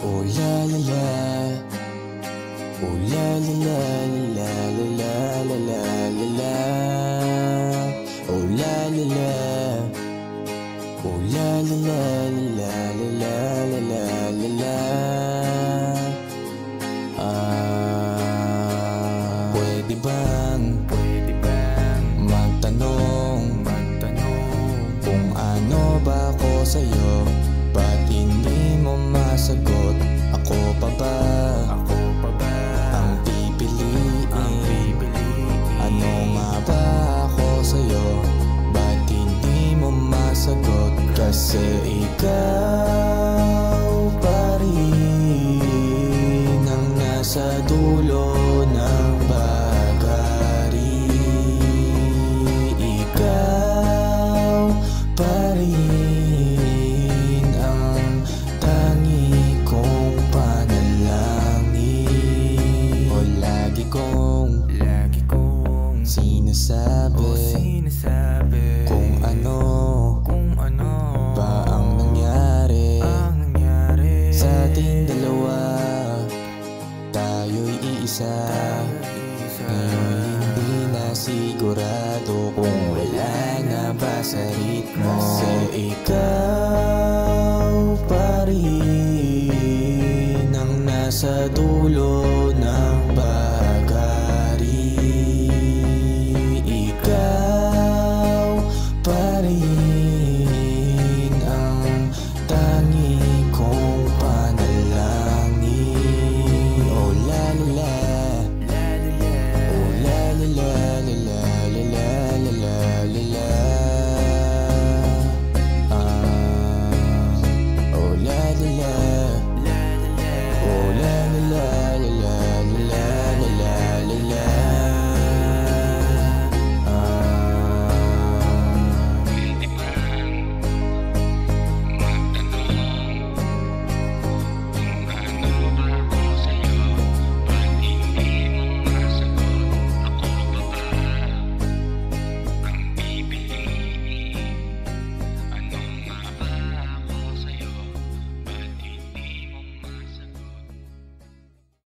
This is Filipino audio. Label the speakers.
Speaker 1: Oh la la la, oh la la la la la la la la la, oh la la la, oh la la la la la la la la. Pwede bang magtanong kung ano ba ako sa'yo? Ba't hindi mo masagot? Ako pa ba ang pipiliin? Ano nga ba ako sa'yo? Ba't hindi mo masagot? Kasi ikaw pa rin ang nasa dulo ng bagari. Ikaw pa rin ang tangi kong panalangin. O lagi kong sinasabi kung ano ba ang nangyari sa ating dalawa. Tayo'y iisa, ngayon hindi na sigurado kung wala na ba sa ritmo. Kasi ikaw